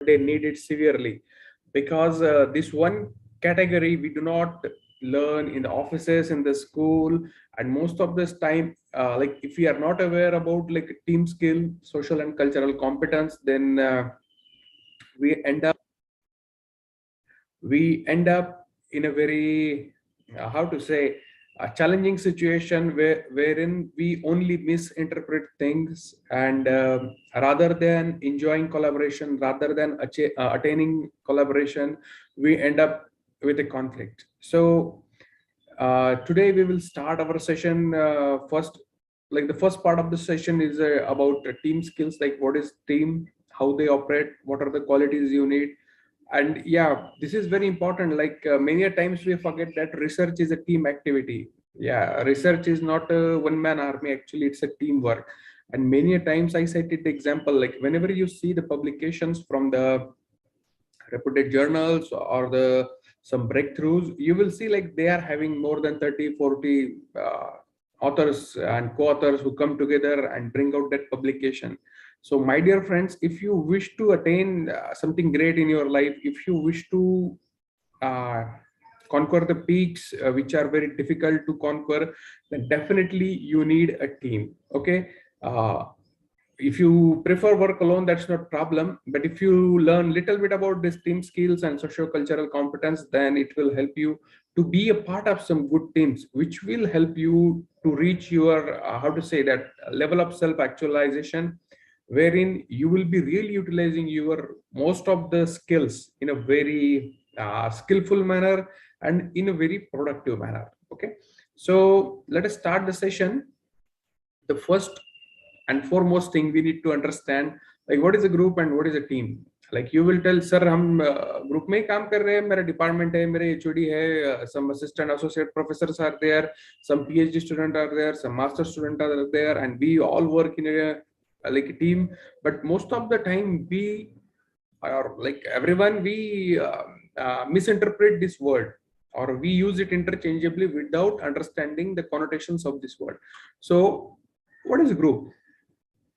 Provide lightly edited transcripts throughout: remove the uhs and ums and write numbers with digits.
today need it severely, because this one category we do not learn in the offices, in the school, and most of this time, like if we are not aware about like team skill, social and cultural competence, then we end up in a very how to say a challenging situation wherein we only misinterpret things, and rather than enjoying collaboration, rather than attaining collaboration, we end up with a conflict. So today we will start our session. First, like the first part of the session is about team skills, like what is team, how they operate, what are the qualities you need. And yeah, this is very important. Like many a times we forget that research is a team activity. Yeah, research is not a one man army, actually it's a teamwork. And many a times I cited the example, like whenever you see the publications from the reputed journals or the some breakthroughs, you will see like they are having more than 30-40 authors and co-authors who come together and bring out that publication. So my dear friends, if you wish to attain something great in your life, if you wish to uh, conquer the peaks which are very difficult to conquer, then definitely you need a team. Okay, if you prefer work alone, that's not problem. But if you learn little bit about this team skills and socio-cultural competence, then it will help you to be a part of some good teams, which will help you to reach your how to say that level of self-actualization, wherein you will be really utilizing your most of the skills in a very skillful manner and in a very productive manner. Okay, so let us start the session. The first and foremost thing we need to understand, like what is a group and what is a team. Like you will tell, sir हम group में ही काम कर रहे हैं, मेरा department है, मेरे HOD है, some assistant associate professors are there, some PhD student are there, some master student are there, and we all work in a like a team. But most of the time we are like everyone, we misinterpret this word, or we use it interchangeably without understanding the connotations of this word. So what is group?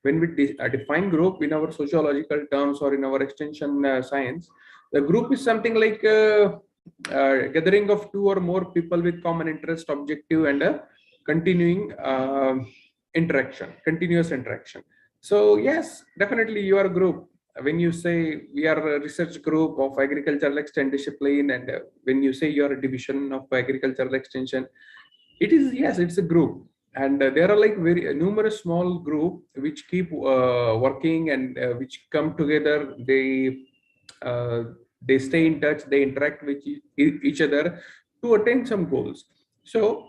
When we define group in our sociological terms or in our extension science, the group is something like a gathering of two or more people with common interest, objective, and a continuing continuous interaction. So yes, definitely you are a group. When you say we are a research group of agricultural extension discipline, and when you say you are a division of agricultural extension, it is, yes, it's a group. And there are like very numerous small group which keep working, and which come together. They stay in touch, they interact with each other to attain some goals. So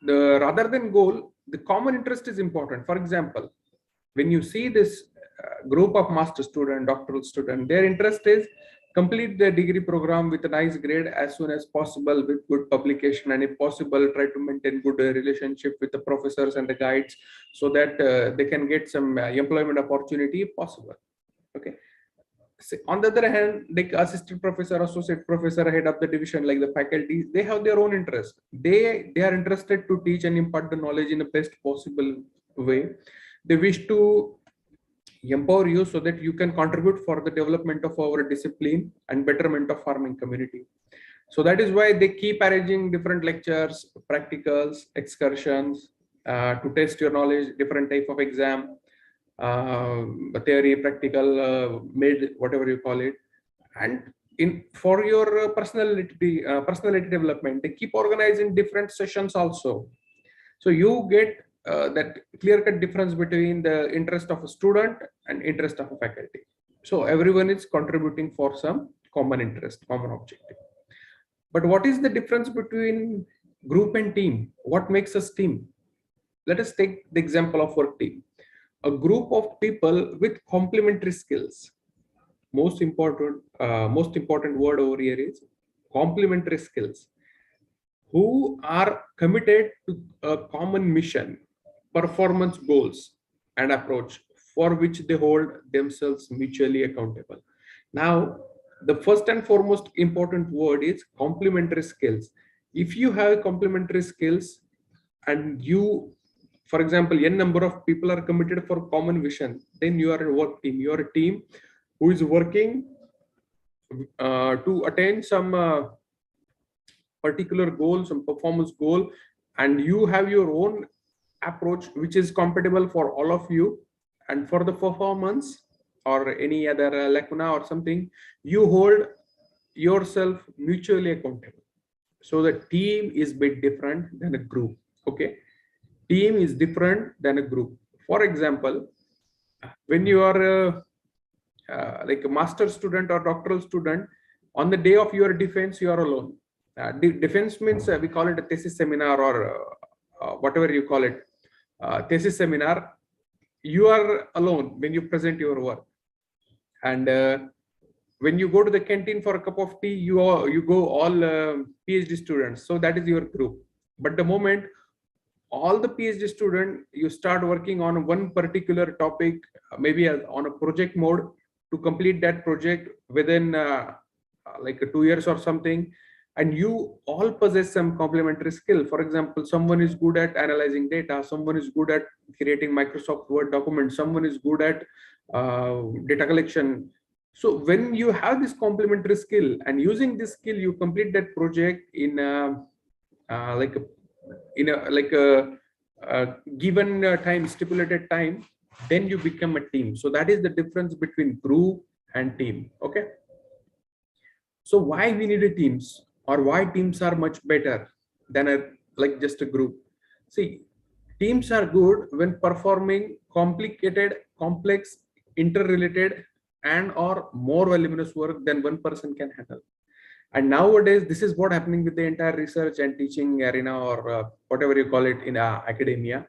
the rather than goal, the common interest is important. For example, when you see this group of master student, doctoral student, their interest is complete the degree program with a nice grade as soon as possible, with good publication, and if possible try to maintain good relationship with the professors and the guides, so that they can get some employment opportunity if possible. Okay, so on the other hand, like assistant professor, associate professor, head of the division, like the faculty, they have their own interest. They are interested to teach and impart the knowledge in the best possible way. They wish to empower you so that you can contribute for the development of our discipline and betterment of farming community. So that is why they keep arranging different lectures, practicals, excursions, to test your knowledge, different type of exam, theory, practical, mid, whatever you call it. And in for your personality development, they keep organizing different sessions also. So you get that clear-cut difference between the interest of a student and interest of a faculty. So everyone is contributing for some common interest, common objective. But what is the difference between group and team? What makes us team? Let us take the example of our team. A group of people with complementary skills. Most important word over here is complementary skills, who are committed to a common mission, performance goals, and approach for which they hold themselves mutually accountable. Now, the first and foremost important word is complementary skills. If you have complementary skills, and you, for example, n number of people are committed for common vision, then you are a work team. You are a team who is working to attain some particular goal, some performance goal, and you have your own approach which is compatible for all of you, and for the performance or any other lacuna or something, you hold yourself mutually accountable. So the team is bit different than a group. Okay, team is different than a group. For example, when you are like a master student or doctoral student, on the day of your defense you are alone. Defense means we call it a thesis seminar, or whatever you call it, thesis seminar. You are alone when you present your work, and when you go to the canteen for a cup of tea, you go all PhD students, so that is your group. But the moment all the PhD student, you start working on one particular topic, maybe on a project mode, to complete that project within like 2 years or something, and you all possess some complementary skill. For example, someone is good at analyzing data, someone is good at creating Microsoft Word documents, someone is good at data collection. So when you have this complementary skill, and using this skill you complete that project in like a given time, stipulated time, then you become a team. So that is the difference between group and team. Okay, so why we need a teams, or why teams are much better than a like just a group? See, teams are good when performing complicated, complex, interrelated, and or more voluminous work than one person can handle. And nowadays this is what happening with the entire research and teaching arena, or whatever you call it in academia.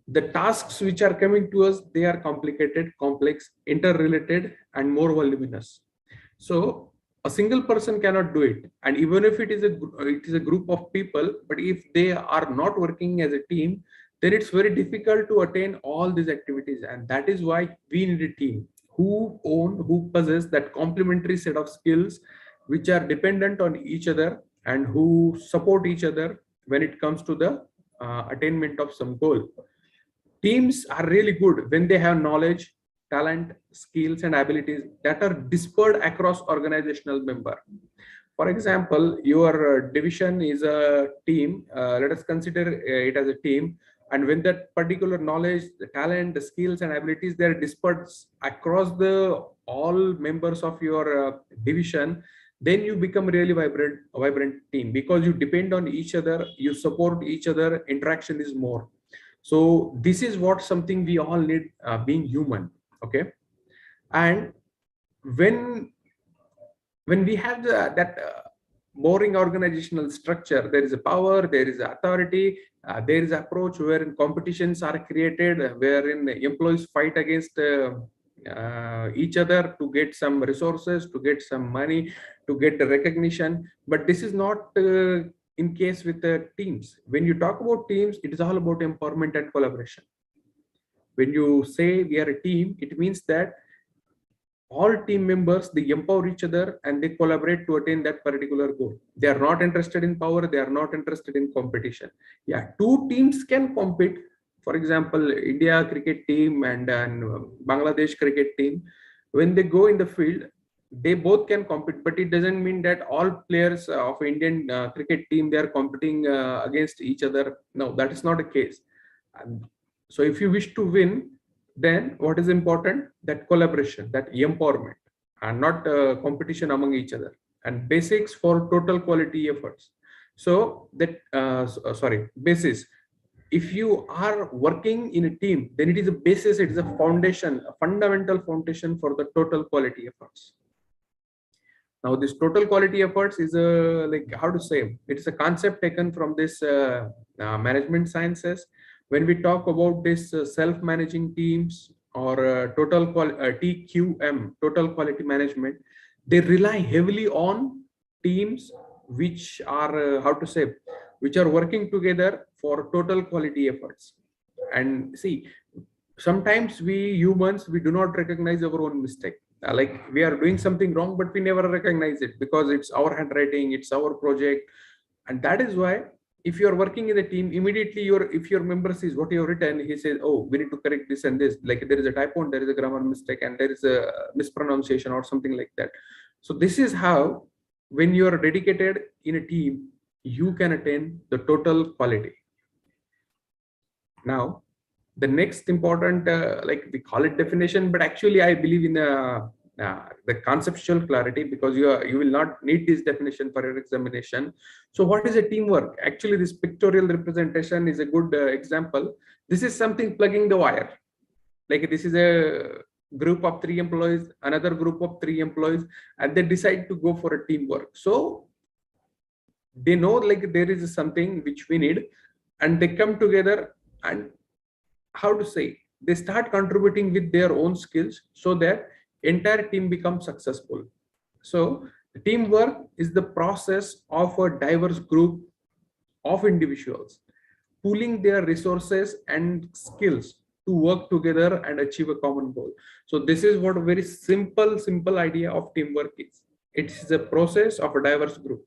The tasks which are coming to us, they are complicated, complex, interrelated, and more voluminous. So a single person cannot do it, and even if it is a group of people, but if they are not working as a team, then it's very difficult to attain all these activities. And that is why we need a team who possess that complementary set of skills, which are dependent on each other, and who support each other when it comes to the attainment of some goal. Teams are really good when they have knowledge, talent, skills, and abilities that are dispersed across organizational member. For example, your division is a team. Let us consider it as a team. And when that particular knowledge, the talent, the skills, and abilities, they are dispersed across the all members of your division, then you become really vibrant team, because you depend on each other, you support each other, interaction is more. So this is what something we all need, being human. Okay, and when we have that boring organizational structure, there is a power, there is authority, there is approach wherein competitions are created, wherein the employees fight against each other to get some resources, to get some money, to get the recognition. But this is not in case with the teams. When you talk about teams, it is all about empowerment and collaboration. When you say we are a team, it means that all team members, they empower each other and they collaborate to attain that particular goal. They are not interested in power, they are not interested in competition. Yeah, two teams can compete. For example, India cricket team and Bangladesh cricket team, when they go in the field, they both can compete, but it doesn't mean that all players of Indian cricket team, they are competing against each other. No, that is not the case. And so if you wish to win, then what is important? That collaboration, that empowerment, and not competition among each other. And basics for total quality efforts. So that basis. If you are working in a team, then it is a basis, it is a foundation, a fundamental foundation for the total quality efforts. Now this total quality efforts is a, like, how to say, it's a concept taken from this management sciences. When we talk about this self-managing teams, or TQM, total quality management, they rely heavily on teams which are how to say, which are working together for total quality efforts. And see, sometimes we humans, we do not recognize our own mistake. Like, we are doing something wrong, but we never recognize it because it's our handwriting, it's our project. And that is why, if you are working in a team, immediately if your member sees what you have written, he says, oh, we need to correct this and this, like there is a typo, and there is a grammar mistake, and there is a mispronunciation or something like that. So this is how, when you are dedicated in a team, you can attain the total quality. Now, the next important, like we call it definition, but actually I believe in the conceptual clarity, because you will not need this definition for your examination. So what is a teamwork? Actually, this pictorial representation is a good example. This is something plugging the wire. Like this is a group of 3 employees, another group of 3 employees, and they decide to go for a teamwork. So they know like there is something which we need, and they come together, and how to say, they start contributing with their own skills, so that entire team becomes successful. So teamwork is the process of a diverse group of individuals pooling their resources and skills to work together and achieve a common goal. So this is what a very simple idea of teamwork is. It is a process of a diverse group.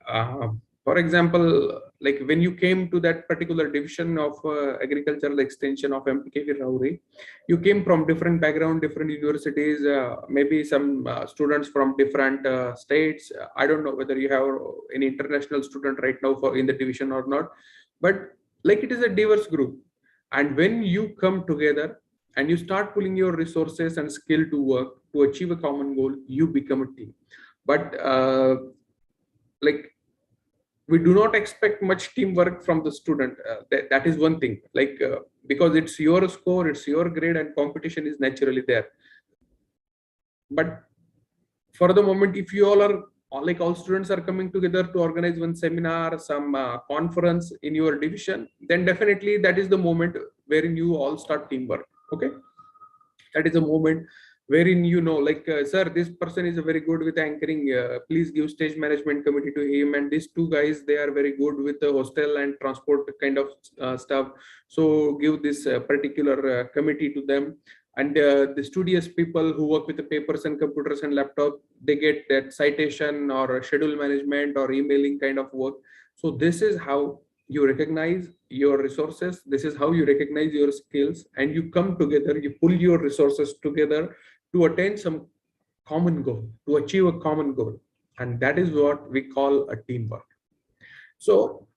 uh, for example, like when you came to that particular division of agricultural extension of MPKV Rauri, you came from different background, different universities, maybe some students from different states. I don't know whether you have any international student right now for in the division or not, but like it is a diverse group. And when you come together and you start pulling your resources and skill to work to achieve a common goal, you become a team. But like we do not expect much teamwork from the student. That is one thing, like because it's your score, it's your grade, and competition is naturally there. But for the moment, if you all are like all students are coming together to organize one seminar, some conference in your division, then definitely that is the moment wherein you all start teamwork. Okay, that is a moment wherein like sir, this person is very good with anchoring, please give stage management committee to him, and these two guys, they are very good with the hostel and transport kind of stuff, so give this particular committee to them. And the studious people who work with the papers and computers and laptop, they get that citation or schedule management or emailing kind of work. So this is how you recognize your resources, this is how you recognize your skills, and you come together, you pull your resources together to attain some common goal, to achieve a common goal. And that is what we call a teamwork. So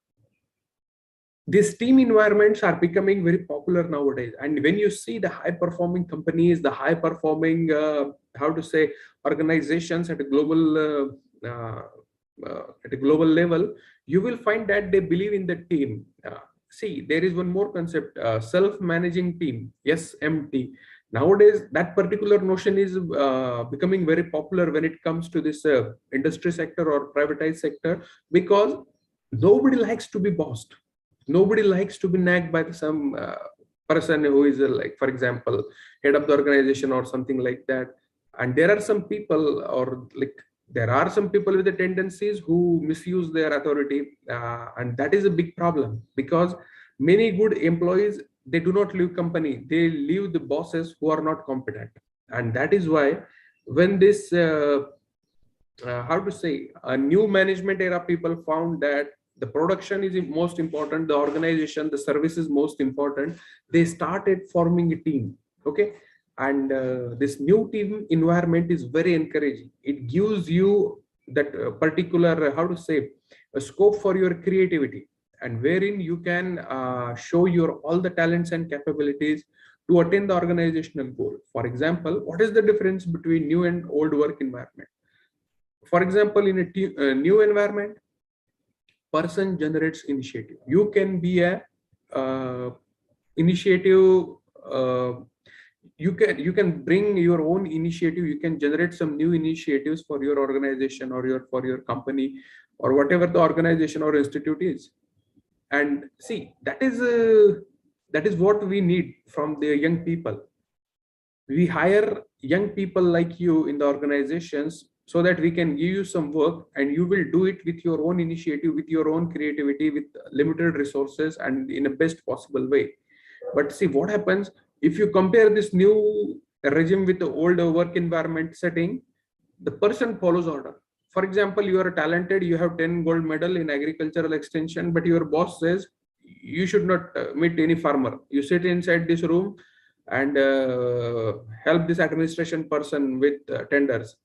these team environments are becoming very popular nowadays. And when you see the high performing companies, the high performing how to say, organizations at a global level, you will find that they believe in the team. See, there is one more concept, self-managing team, SMT. Nowadays, that particular notion is becoming very popular when it comes to this industry sector or privatized sector, because nobody likes to be bossed. Nobody likes to be nagged by some person who is like, for example, head of the organization or something like that. And there are some people, or like there are some people with the tendencies who misuse their authority, and that is a big problem, because many good employees, they do not leave company, they leave the bosses who are not competent. And that is why when this how to say, a new management era people found that the production is most important, the organization, the service is most important, they started forming a team. Okay, and this new team environment is very encouraging. It gives you that particular how to say, a scope for your creativity, and wherein you can show your all the talents and capabilities to attain the organizational goal. For example, what is the difference between new and old work environment? For example, in a new environment, person generates initiative. You can be a initiative, uh, you can bring your own initiative, you can generate some new initiatives for your organization or for your company, or whatever the organization or institute is. And see, that is what we need from the young people. We hire young people like you in the organizations, so that we can give you some work, and you will do it with your own initiative, with your own creativity, with limited resources, and in a best possible way. But see what happens if you compare this new regime with the old work environment setting. The person follows order. For example, you are talented, you have 10 gold medal in agricultural extension, but your boss says you should not meet any farmer. You sit inside this room and help this administration person with tenders.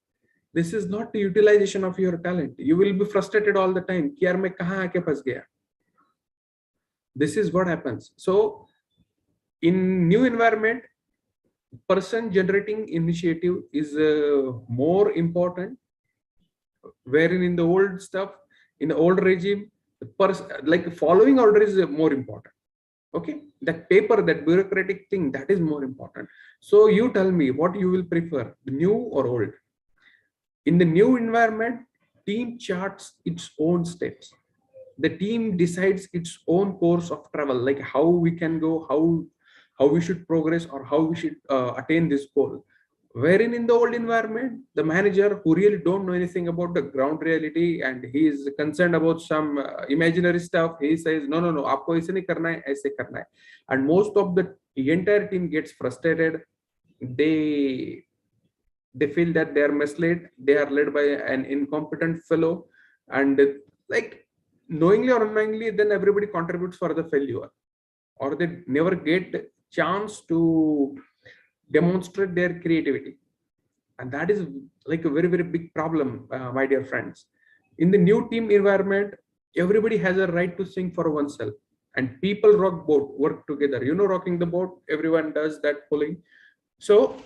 This is not the utilization of your talent. You will be frustrated all the time कि यार मैं कहाँ आके फंस गया. This is what happens. So in new environment, person generating initiative is more important, wherein in the old stuff, in the old regime, the person like following order is more important. Okay, that paper, that bureaucratic thing, that is more important. So you tell me what you will prefer, the new or old. In the new environment, team charts its own steps. The team decides its own course of travel, like how we can go, how we should progress, or how we should attain this goal. Wherein in the old environment, the manager who really don't know anything about the ground reality and he is concerned about some imaginary stuff, he says, no, no, no, aapko aise nahi karna hai, aise karna hai. And most of the entire team gets frustrated. They feel that they are misled, they are led by an incompetent fellow, and like knowingly or unknowingly, then everybody contributes for the failure, or they never get chance to demonstrate their creativity. And that is like a very, very big problem, my dear friends. In the new team environment, everybody has a right to sing for oneself, and people rock boat, work together. You know, rocking the boat, everyone does that pulling. So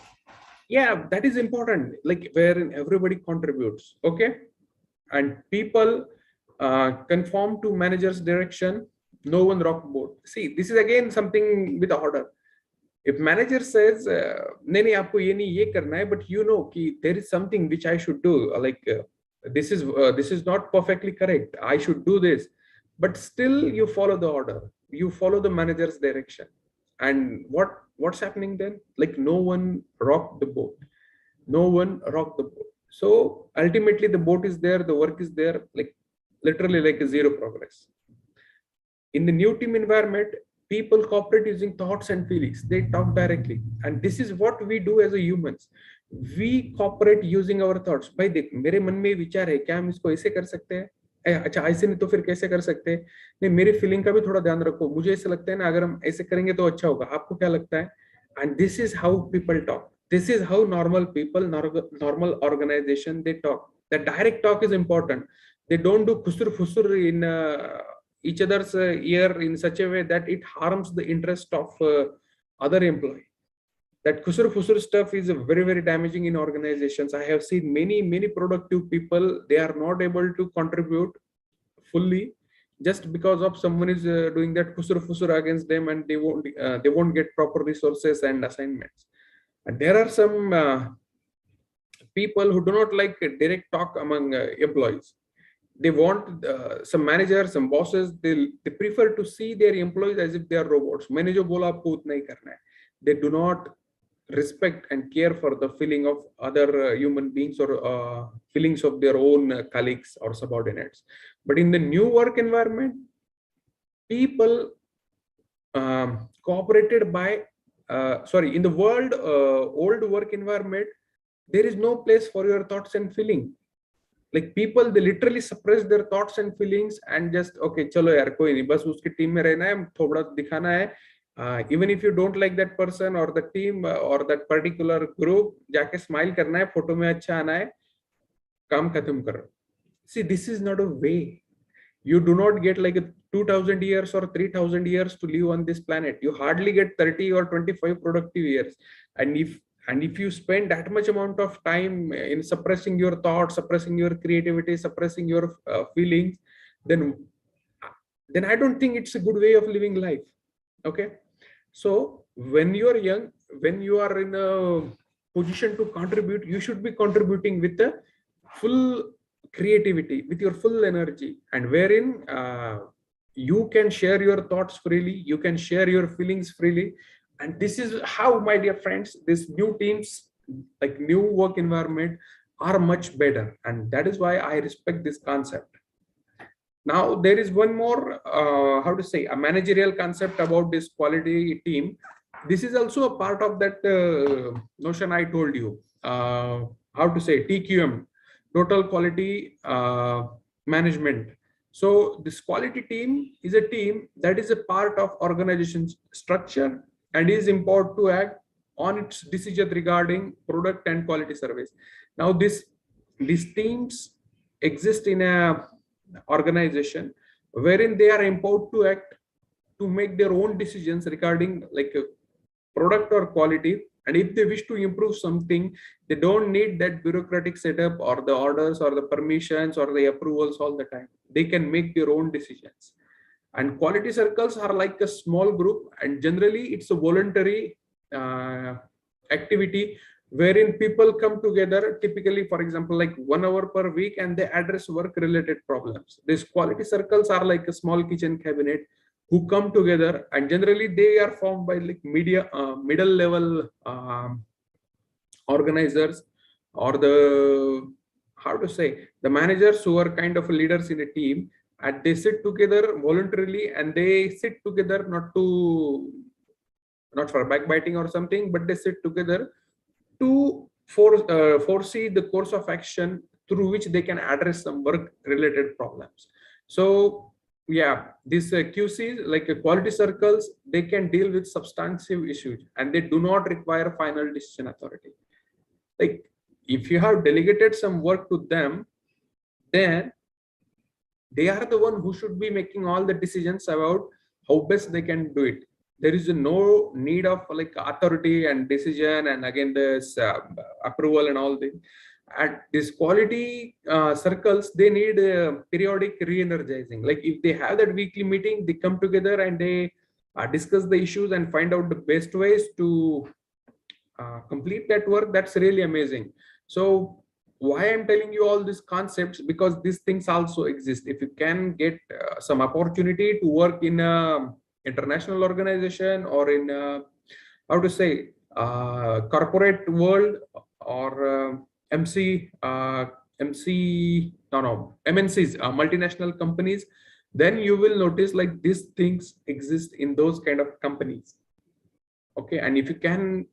yeah, that is important, like wherein everybody contributes. Okay, and people conform to manager's direction. No one rock boat. See, this is again something with order. If manager says नहीं नहीं आपको ये करना है, but you know कि there is something which I should do, like this is not perfectly correct, I should do this, but still you follow the order, you follow the manager's direction. And what's happening then? Like no one rocked the boat, no one rocked the boat. So ultimately the boat is there, the work is there, like literally like a zero progress. In the new team environment, people cooperate using thoughts and feelings. They talk directly, and this is what we do as a humans. We cooperate using our thoughts. भाई देख, मेरे मन में विचार है, क्या हम इसको ऐसे कर सकते हैं? अच्छा ऐसे नहीं तो फिर कैसे कर सकते हैं? नहीं, मेरी फीलिंग का भी थोड़ा ध्यान रखो. मुझे ऐसा लगता है ना, अगर हम ऐसे करेंगे तो अच्छा होगा. आपको क्या लगता है? And this is how people talk. This is how normal people, normal organization, they talk. The direct talk is important. They don't do khusur phusur in each other's ear in such a way that it harms the interest of other employee. That khusur phusur stuff is very, very damaging in organizations. I have seen many productive people, they are not able to contribute fully just because of someone is doing that khusur phusur against them, and they won't get proper resources and assignments. And there are some people who do not like direct talk among employees. They want some managers, some bosses, they prefer to see their employees as if they are robots. मैंने जो बोला आपको उतना ही करना है. They do not respect and care for the feeling of other human beings, or feelings of their own colleagues or subordinates. But in the new work environment, people cooperated by in the world old work environment, there is no place for your thoughts and feeling. Like people, they literally suppress their thoughts and feelings and just okay चलो यार कोई नहीं, बस उसकी team में रहना है, थोड़ा दिखाना है. Even if you don't like that person or the team or that particular group, जाके smile करना है, फोटो में अच्छा आना है, काम खत्म करो. See, this is not a way. You do not get like 2,000 years or 3,000 years to live on this planet. You hardly get 30 or 25 productive years. And if you spend that much amount of time in suppressing your thoughts, suppressing your creativity, suppressing your feelings, then I don't think it's a good way of living life. Okay. So when you are young, when you are in a position to contribute, you should be contributing with the full creativity, with your full energy, and wherein you can share your thoughts freely, you can share your feelings freely. And this is how, my dear friends, these new teams, like new work environment, are much better. And that is why I respect this concept. Now, there is one more, a managerial concept about this quality team. This is also a part of that notion I told you. TQM, total quality management. So this quality team is a team that is a part of organization structure and is empowered to act on its decision regarding product and quality service. Now this these teams exist in a organization wherein they are empowered to act, to make their own decisions regarding like a product or quality. And if they wish to improve something, they don't need that bureaucratic setup or the orders or the permissions or the approvals all the time. They can make their own decisions. And quality circles are like a small group, and generally it's a voluntary uh, activity wherein people come together, typically for example like 1 hour per week, and they address work related problems. These quality circles are like a small kitchen cabinet who come together, and generally they are formed by like middle level organizers, or the, how to say, the managers who are kind of leaders in a team, and they sit together voluntarily, and they sit together not for backbiting or something, but they sit together to foresee the course of action through which they can address some work related problems. So yeah, these QCs, like quality circles, they can deal with substantive issues, and they do not require final decision authority. Like if you have delegated some work to them, then they are the one who should be making all the decisions about how best they can do it. There is no need of like authority and decision, and again this approval and all this. At this quality circles, they need periodic re-energizing. Like if they have that weekly meeting, they come together and they discuss the issues and find out the best ways to complete that work. That's really amazing. So why I'm telling you all these concepts, because these things also exist. If you can get some opportunity to work in a international organization, or in a, how to say, corporate world, or MNCs, multinational companies, then you will notice like these things exist in those kind of companies. Okay, and if you can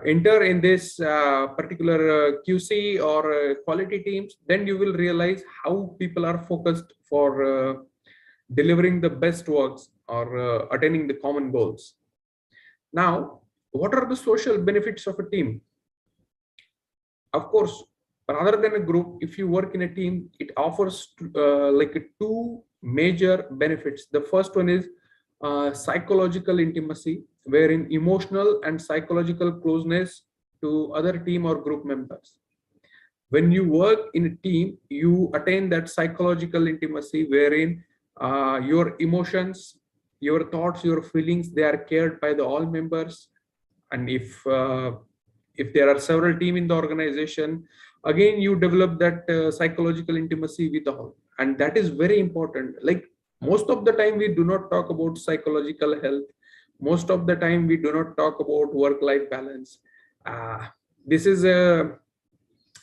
enter in this particular QC or quality teams, then you will realize how people are focused for delivering the best works, or attaining the common goals. Now, what are the social benefits of a team? Of course, rather than a group, if you work in a team, it offers like two major benefits. The first one is psychological intimacy, wherein emotional and psychological closeness to other team or group members. When you work in a team, you attain that psychological intimacy, wherein your emotions, your thoughts, your feelings, they are cared by the all members. And if there are several team in the organization, again you develop that psychological intimacy with all, and that is very important. Like most of the time we do not talk about psychological health, most of the time we do not talk about work life balance. This is a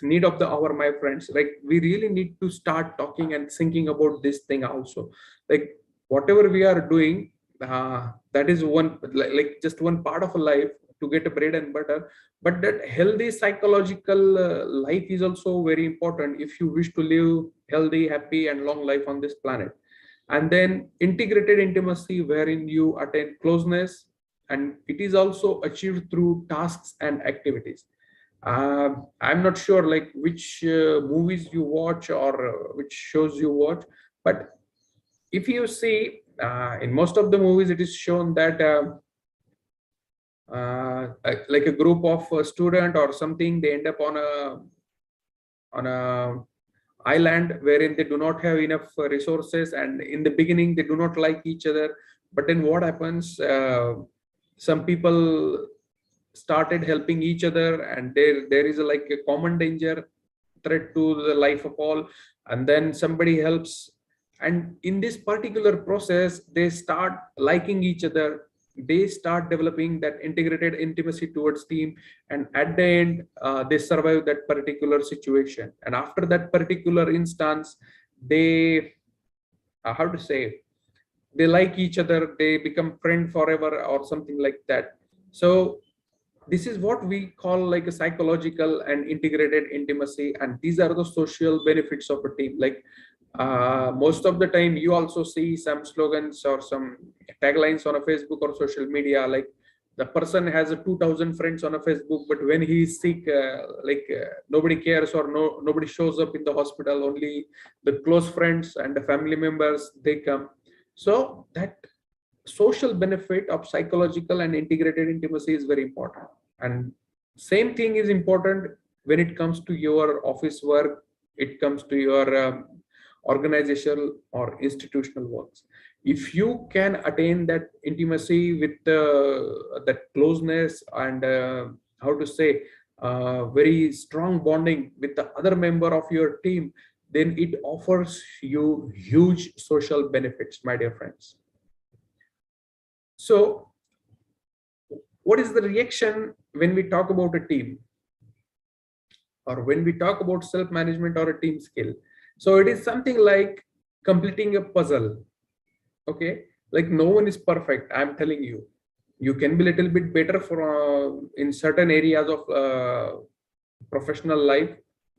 need of the hour, my friends. Like we really need to start talking and thinking about this thing also. Like whatever we are doing, that is one, like just one part of a life to get a bread and butter, but that healthy psychological life is also very important if you wish to live healthy, happy and long life on this planet. And then integrated intimacy, wherein you attain closeness, and it is also achieved through tasks and activities. I'm not sure like which movies you watch, or which shows you watch, but if you see in most of the movies, it is shown that like a group of student or something, they end up on a island wherein they do not have enough resources, and in the beginning they do not like each other. But then what happens, some people started helping each other, and there is like a common danger, threat to the life of all, and then somebody helps, and in this particular process they start liking each other, they start developing that integrated intimacy towards team, and at the end they survive that particular situation. And after that particular instance, they how to say, they like each other, they become friend forever or something like that. So this is what we call like a psychological and integrated intimacy, and these are the social benefits of a team. Like most of the time you also see some slogans or some taglines on a Facebook or social media, like The person has 2,000 friends on a Facebook, but when he is sick, nobody cares, or nobody shows up in the hospital. Only the close friends and the family members, they come. So that social benefit of psychological and integrated intimacy is very important. And same thing is important when it comes to your office work, it comes to your organizational or institutional works. If you can attain that intimacy with that closeness and how to say very strong bonding with the other member of your team, then it offers you huge social benefits, my dear friends. So what is the reaction when we talk about a team, or when we talk about self-management or a team skill? So it is something like completing a puzzle. Okay, like no one is perfect, I'm telling you. You can be a little bit better for in certain areas of professional life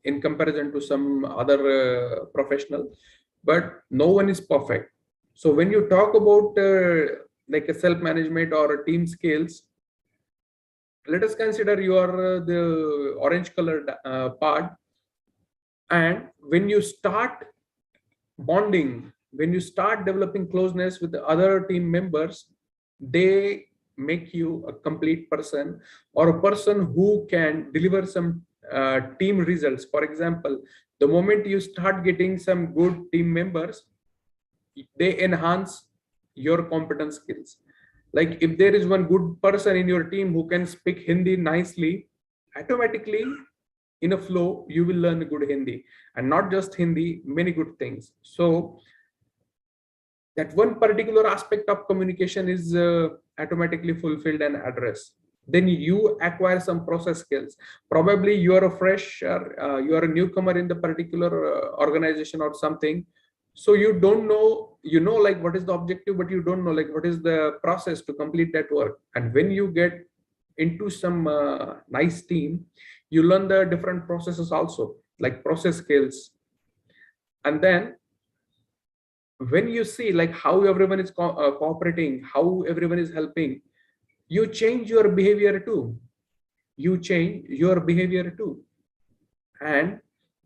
in comparison to some other professional, but no one is perfect. So when you talk about like a self-management or a team skills, let us consider you are the orange colored part. And when you start bonding, when you start developing closeness with the other team members, they make you a complete person, or a person who can deliver some team results. For example, the moment you start getting some good team members, they enhance your competence skills. Like if there is one good person in your team who can speak Hindi nicely, automatically in a flow you will learn good Hindi, and not just Hindi, many good things. So that one particular aspect of communication is automatically fulfilled and addressed. Then you acquire some process skills. Probably you are a fresh, you are a newcomer in the particular organization or something. So you don't know, you know, like what is the objective, but you don't know like what is the process to complete that work. And when you get into some nice team, you learn the different processes also, like process skills. And then when you see like how everyone is cooperating, how everyone is helping, you change your behavior too. You change your behavior too. And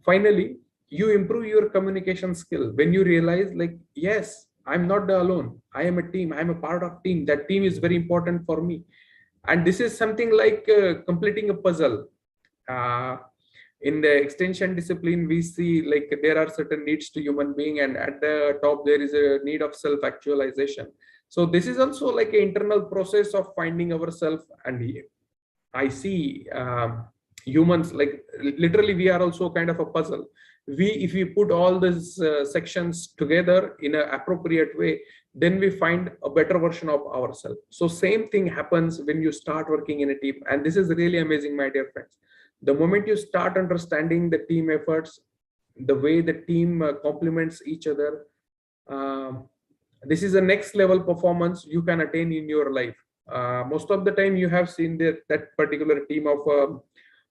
finally, you improve your communication skill when you realize like, yes, I'm not alone. I am a team. I'm a part of team. That team is very important for me. And this is something like completing a puzzle. Uh, in the extension discipline, we see like there are certain needs to human being, and at the top there is a need of self-actualization. So this is also like an internal process of finding ourselves. And I see humans like literally we are also kind of a puzzle. If we put all these sections together in an appropriate way, then we find a better version of ourselves. So same thing happens when you start working in a team, and this is really amazing, my dear friends. The moment you start understanding the team efforts, the way the team complements each other, um, this is the next level performance you can attain in your life. Most of the time you have seen that particular team of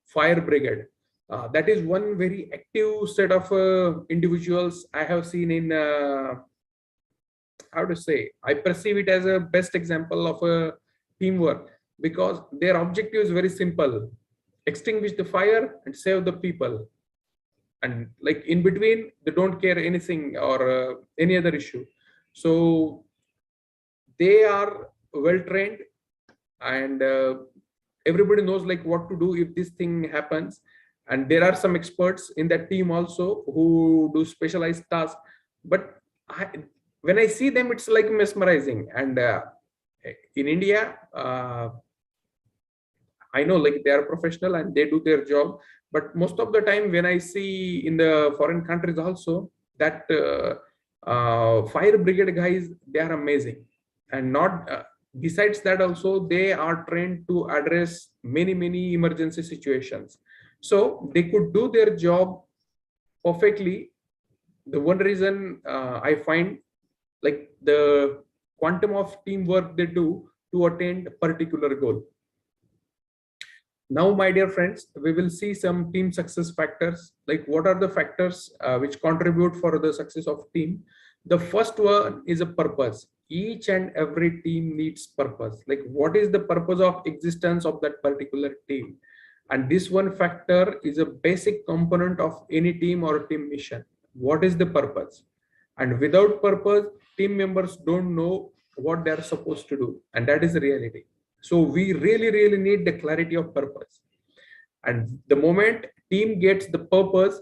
fire brigade. That is one very active set of individuals I have seen in how to say, I perceive it as a best example of a teamwork, because their objective is very simple: extinguish the fire and save the people. And like in between, they don't care anything or any other issue. So they are well trained, and everybody knows like what to do if this thing happens. And there are some experts in that team also who do specialized tasks. But when I see them, it's like mesmerizing. And in India, I know like they are professional and they do their job. But most of the time when I see in the foreign countries also, that fire brigade guys, they are amazing. And not besides that also, they are trained to address many emergency situations. So they could do their job perfectly. The one reason I find like the quantum of teamwork they do to attain a particular goal. Now, my dear friends, we will see some team success factors. Like what are the factors which contribute for the success of team? The first one is a purpose. Each and every team needs purpose. Like, what is the purpose of existence of that particular team? And this one factor is a basic component of any team or team mission. What is the purpose? And without purpose, team members don't know what they're supposed to do. And that is the reality. So we really need the clarity of purpose. And the moment team gets the purpose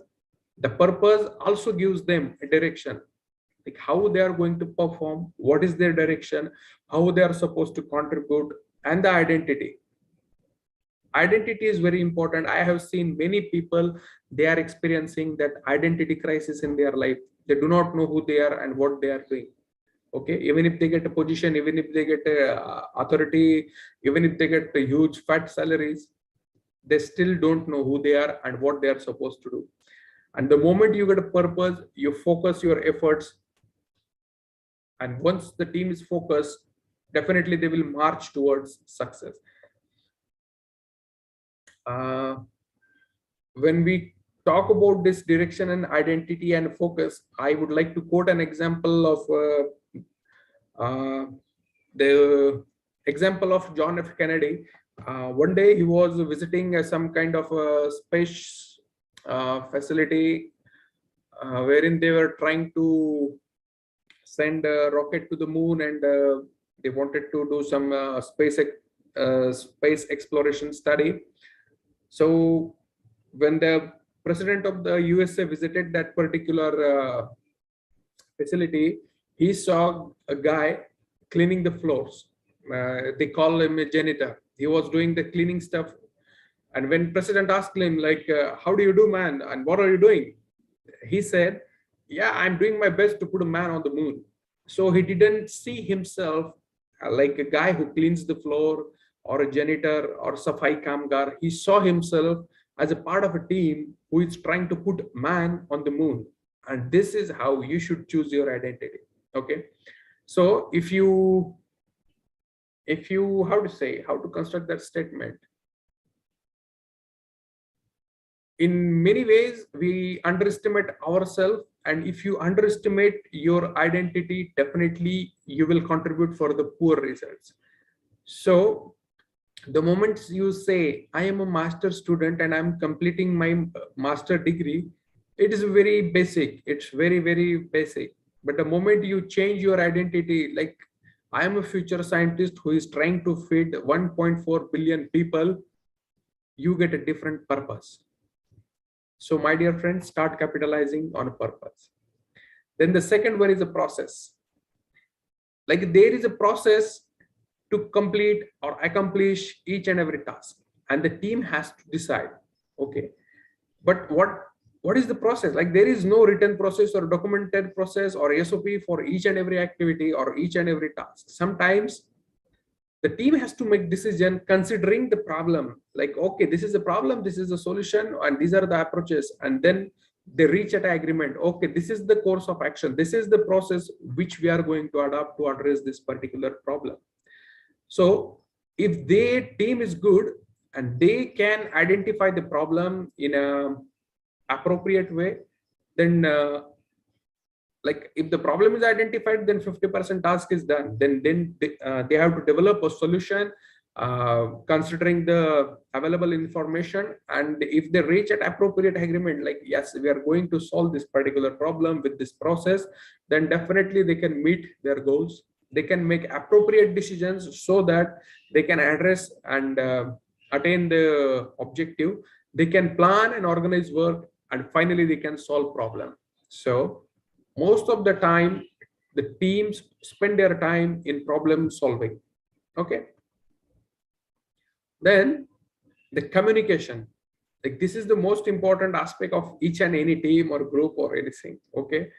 also gives them a direction, like how they are going to perform, what is their direction, how they are supposed to contribute, and the identity is very important. I have seen many people, they are experiencing that identity crisis in their life. They do not know who they are and what they are doing. Okay, even if they get a position, even if they get authority, even if they get huge fat salaries, they still don't know who they are and what they are supposed to do. And the moment you get a purpose, you focus your efforts, and once the team is focused, definitely they will march towards success. When we talk about this direction and identity and focus, I would like to quote an example of the example of John F. Kennedy. One day he was visiting some kind of a space facility wherein they were trying to send a rocket to the moon, and they wanted to do some space exploration study. So when the president of the USA visited that particular facility, he saw a guy cleaning the floors. They call him a janitor. He was doing the cleaning stuff. And when president asked him, like, how do you do, man? And what are you doing? He said, yeah, I'm doing my best to put a man on the moon. So he didn't see himself like a guy who cleans the floor or a janitor or safai kamgar. He saw himself as a part of a team who is trying to put man on the moon. And this is how you should choose your identity. Okay. So if you how to construct that statement, in many ways we underestimate ourselves, and if you underestimate your identity, definitely you will contribute for the poor results. So the moment you say, I am a master student and I'm completing my master degree, it is very basic, it's very basic. But the moment you change your identity, like, I am a future scientist who is trying to feed 1.4 billion people, you get a different purpose. So my dear friends, start capitalizing on a purpose. Then the second one is a process. Like, there is a process to complete or accomplish each and every task, and the team has to decide, okay, but what is the process? Like, there is no written process or documented process or SOP for each and every activity or each and every task. Sometimes the team has to make decision considering the problem, like, okay, this is the problem, this is the solution, and these are the approaches, and then they reach at an agreement, okay, this is the course of action, this is the process which we are going to adopt to address this particular problem. So if their team is good and they can identify the problem in a appropriate way, then like, if the problem is identified, then 50% task is done. Then they have to develop a solution considering the available information, and if they reach an appropriate agreement, like, yes, we are going to solve this particular problem with this process, then definitely they can meet their goals. They can make appropriate decisions so that they can address and attain the objective. They can plan and organize work, and finally they can solve problem. So most of the time the teams spend their time in problem solving. Okay. Then the communication, like, this is the most important aspect of each and any team or group or anything. Okay.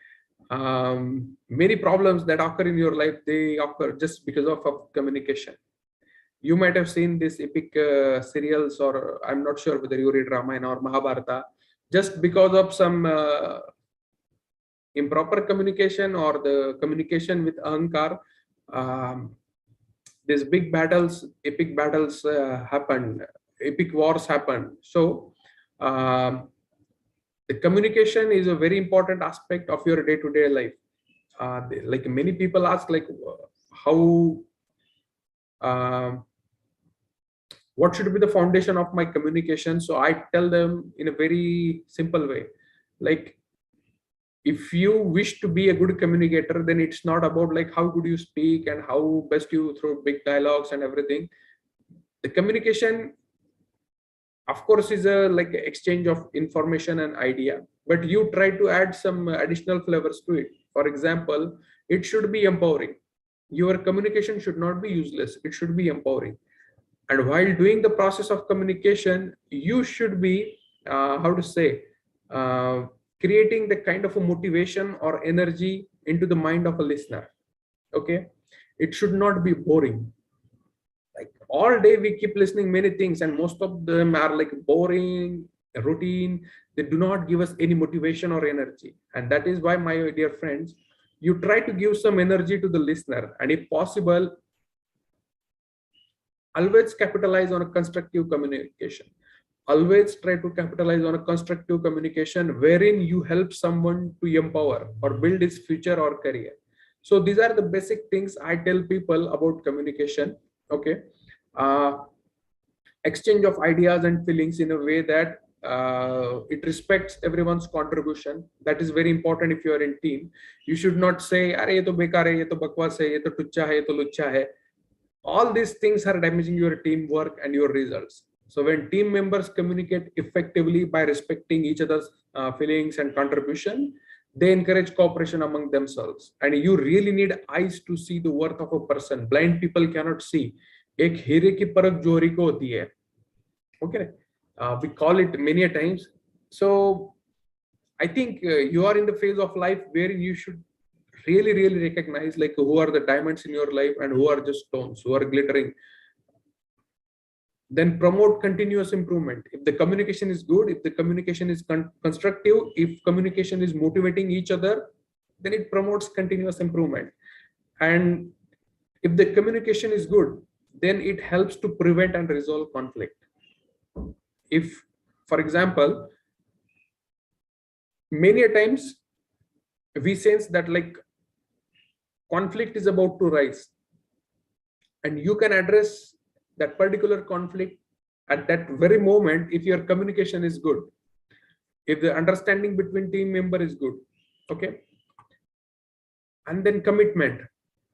Many problems that occur in your life, they occur just because of communication. You might have seen this epic serials, or I'm not sure whether you read Ramayana or Mahabharata, just because of some improper communication or the communication with ahankar, these big battles, epic battles happen, epic wars happen. So the communication is a very important aspect of your day-to-day life. like many people ask like how what should be the foundation of my communication. So I tell them in a very simple way, like if you wish to be a good communicator, then it's not about like how good you speak and how best you throw big dialogues and everything. The communication, of course, is a like exchange of information and idea, but you try to add some additional flavors to it. For example, it should be empowering. Your communication should not be useless, it should be empowering. And while doing the process of communication, you should be how to say uh, creating the kind of a motivation or energy into the mind of a listener. Okay, it should not be boring. Like all day we keep listening many things, and most of them are like boring, routine. They do not give us any motivation or energy. And that is why, my dear friends, you try to give some energy to the listener, and if possible, always capitalize on a constructive communication. Always try to capitalize on a constructive communication wherein you help someone to empower or build his future or career. So these are the basic things I tell people about communication. Okay. uh, Exchange of ideas and feelings in a way that it respects everyone's contribution. That is very important. If you are in team, you should not say, "Arey, ye to bekar hai, ye to bakwas hai, ye to tuchcha hai, ye to luchcha hai." All these things are damaging your teamwork and your results. So when team members communicate effectively by respecting each other's feelings and contribution, they encourage cooperation among themselves. And you really need eyes to see the worth of a person. Blind people cannot see. एक हीरे की परख जोहरी को होती है. Okay, we call it many a times. So I think you are in the phase of life where you should really recognize like who are the diamonds in your life and who are just stones, who are glittering. Then promote continuous improvement. If the communication is good, if the communication is constructive, if communication is motivating each other, then it promotes continuous improvement. And if the communication is good, then it helps to prevent and resolve conflict. If, for example, many a times we sense that like conflict is about to rise, and you can address that particular conflict at that very moment if your communication is good, if the understanding between team member is good. Okay. And then commitment.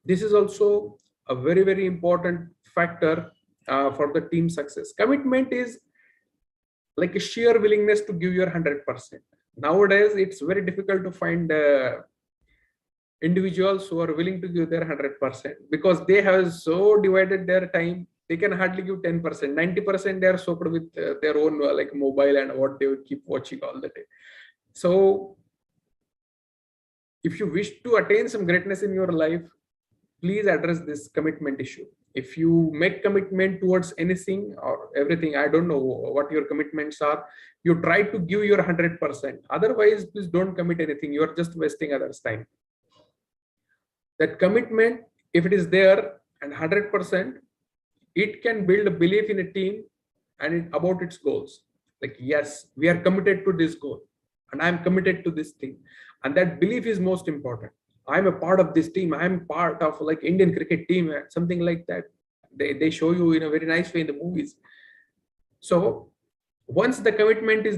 This is also a very important factor for the team success. Commitment is like a sheer willingness to give your 100%. Nowadays it's very difficult to find individuals who are willing to give their 100%, because they have so divided their time. They can hardly give 10%. 90% they are soaked with their own like mobile and what they would keep watching all the day. So if you wish to attain some greatness in your life, please address this commitment issue. If you make commitment towards anything or everything, I don't know what your commitments are, you try to give your 100%. Otherwise, please don't commit anything. You are just wasting others' time. That commitment, if it is there and 100%, it can build a belief in a team and about its goals. Like, yes, we are committed to this goal and I'm committed to this thing. And that belief is most important. I'm a part of this team. I'm part of like Indian cricket team, something like that. They show you in a very nice way in the movies. So once the commitment is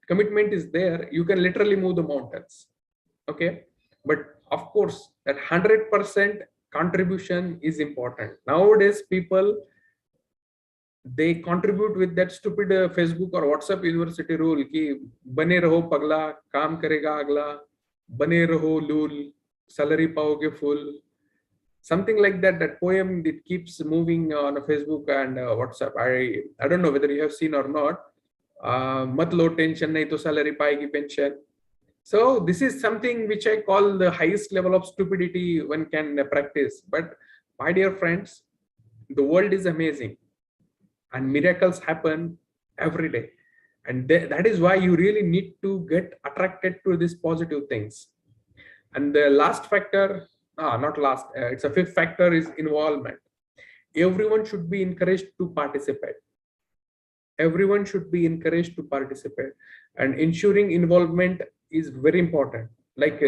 commitment is there, you can literally move the mountains. Okay. But of course, that 100% contribution is important. Nowadays, people, they contribute with that stupid Facebook or WhatsApp university rule ki bane raho pagla, kaam karega agla, bane raho lul, salary paoge full, something like that. That poem that keeps moving on Facebook and WhatsApp. I don't know whether you have seen or not. Mat lo tension nahi to salary paegi pension. So this is something which I call the highest level of stupidity one can practice. But my dear friends, the world is amazing and miracles happen every day. And that is why you really need to get attracted to these positive things. And the last factor, not last, it's a fifth factor, is involvement. Everyone should be encouraged to participate. Everyone should be encouraged to participate, and ensuring involvement is very important. Like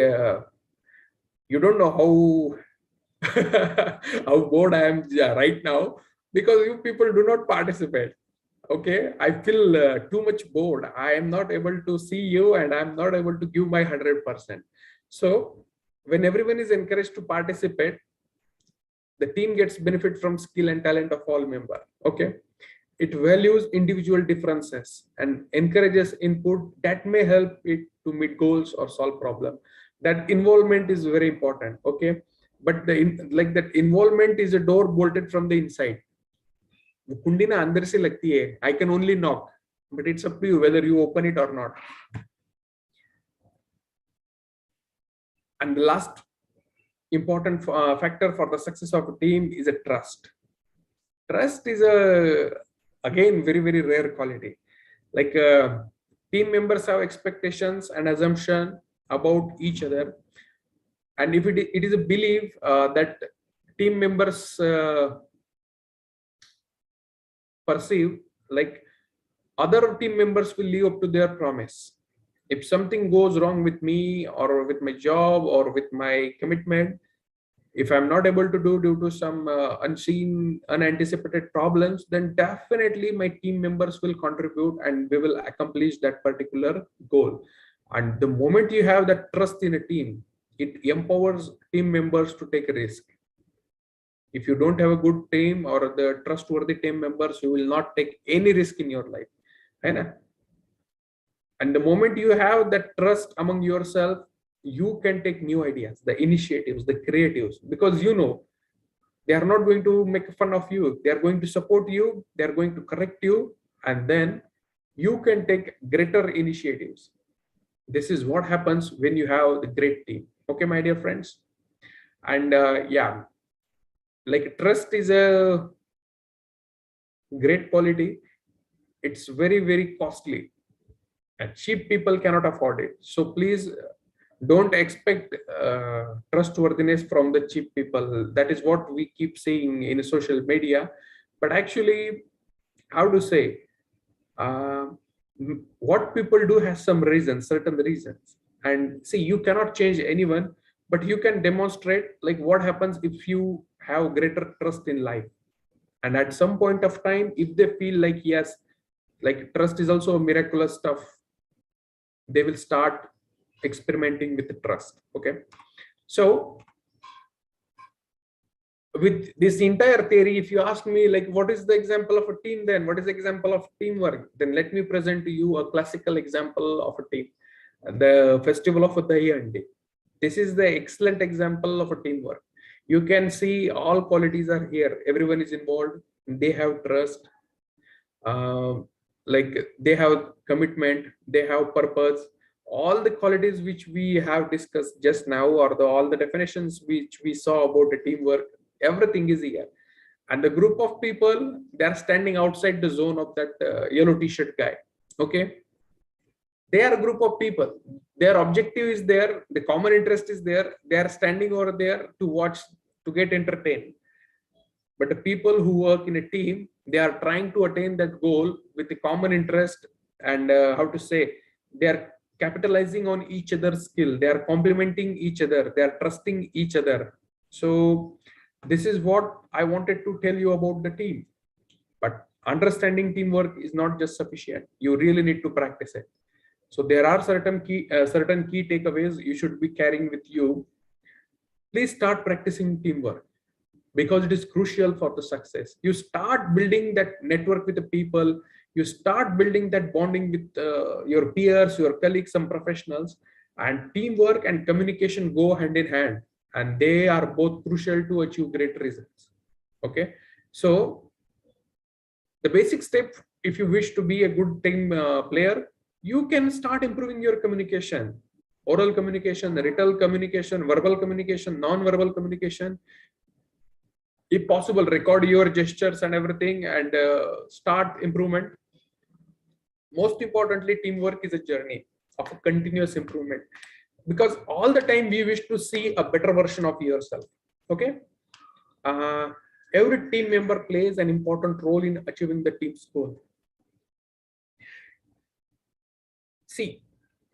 You don't know how how bored I am right now, because you people do not participate. Okay, I feel too much bored. I am not able to see you, and I'm not able to give my 100%. So when everyone is encouraged to participate, the team gets benefit from skill and talent of all members. Okay, it values individual differences and encourages input that may help it to meet goals or solve problem. That involvement is very important. Okay, but like that involvement is a door bolted from the inside. वो कुंडी ना अंदर से लगती है. I can only knock, but it's up to you whether you open it or not. And the last important factor for the success of a team is a trust. Trust is a again very rare quality. Like team members have expectations and assumption about each other, and if it is a belief that team members perceive, like other team members will live up to their promise. If something goes wrong with me or with my job or with my commitment, if I'm not able to do due to some unseen, unanticipated problems, then definitely my team members will contribute and we will accomplish that particular goal. And the moment you have that trust in a team, it empowers team members to take a risk. If you don't have a good team or the trustworthy team members, you will not take any risk in your life. And the moment you have that trust among yourself, you can take new ideas, the initiatives, the creatives, because you know they are not going to make fun of you. They are going to support you. They are going to correct you. And then you can take greater initiatives. This is what happens when you have the great team. Okay, my dear friends. And yeah, like trust is a great quality. It's very costly, and cheap people cannot afford it. So please don't expect trustworthiness from the cheap people. That is what we keep saying in social media, but actually, how to say, uh, what people do has some reasons, certain reasons. And see, you cannot change anyone, but you can demonstrate like what happens if you have greater trust in life. And at some point of time, if they feel like yes, like trust is also a miraculous stuff, they will start experimenting with the trust. Okay, so with this entire theory, if you ask me like what is the example of a team, then what is the example of teamwork, then let me present to you a classical example of a team, the festival of Dahi. This is the excellent example of a teamwork. You can see all qualities are here. Everyone is involved. They have trust, like they have commitment, they have purpose. All the qualities which we have discussed just now, or all the definitions which we saw about the teamwork, everything is here. And the group of people, they are standing outside the zone of that yellow t-shirt guy. Okay, they are a group of people. Their objective is there, the common interest is there. They are standing over there to watch, to get entertained. But the people who work in a team, they are trying to attain that goal with a common interest. And how to say, they are capitalizing on each other's skill. They are complementing each other. They are trusting each other. So this is what I wanted to tell you about the team. But understanding teamwork is not just sufficient. You really need to practice it. So there are certain key takeaways you should be carrying with you. Please start practicing teamwork, because it is crucial for the success. You start building that network with the people. You start building that bonding with your peers, your colleagues, some professionals. And teamwork and communication go hand in hand, and they are both crucial to achieve great results. Okay, so the basic step, if you wish to be a good team player, you can start improving your communication: oral communication, written communication, verbal communication, non-verbal communication. If possible, record your gestures and everything, and start improvement. Most importantly, teamwork is a journey of a continuous improvement, because all the time we wish to see a better version of yourself. Okay, uh, every team member plays an important role in achieving the team's goal. See,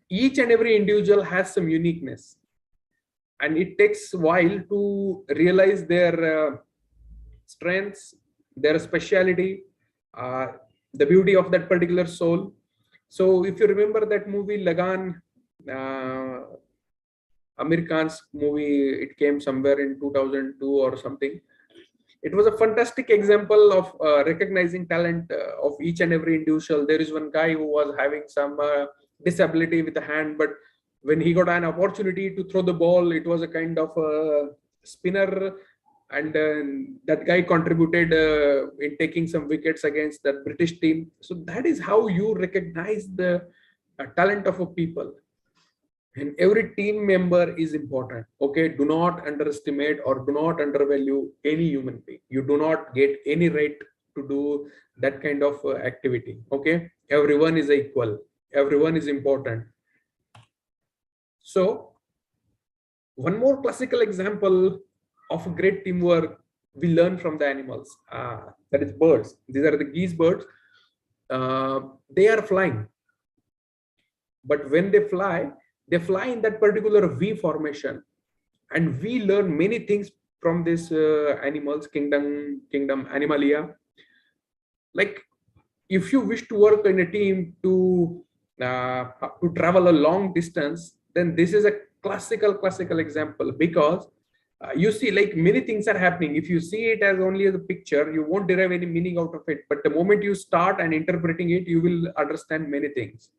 each and every individual has some uniqueness, and it takes a while to realize their strengths, their speciality, uh, the beauty of that particular soul. So if you remember that movie Lagan, uh, Amir Khan's movie, it came somewhere in 2002 or something. It was a fantastic example of recognizing talent of each and every individual. There is one guy who was having some disability with the hand, but when he got an opportunity to throw the ball, it was a kind of spinner, and that guy contributed in taking some wickets against that British team. So that is how you recognize the talent of a people. And every team member is important. Okay, do not underestimate or do not undervalue any human being. You do not get any right to do that kind of activity. Okay, everyone is equal, everyone is important. So one more classical example of great teamwork we learn from the animals, that is birds. These are the geese birds. They are flying, but when they fly in that particular V formation, and we learn many things from this animals kingdom animalia. Like, if you wish to work in a team to travel a long distance, then this is a classical example, because you see, like, many things are happening. If you see it as only as a picture, you won't derive any meaning out of it, but the moment you start and interpreting it, you will understand many things.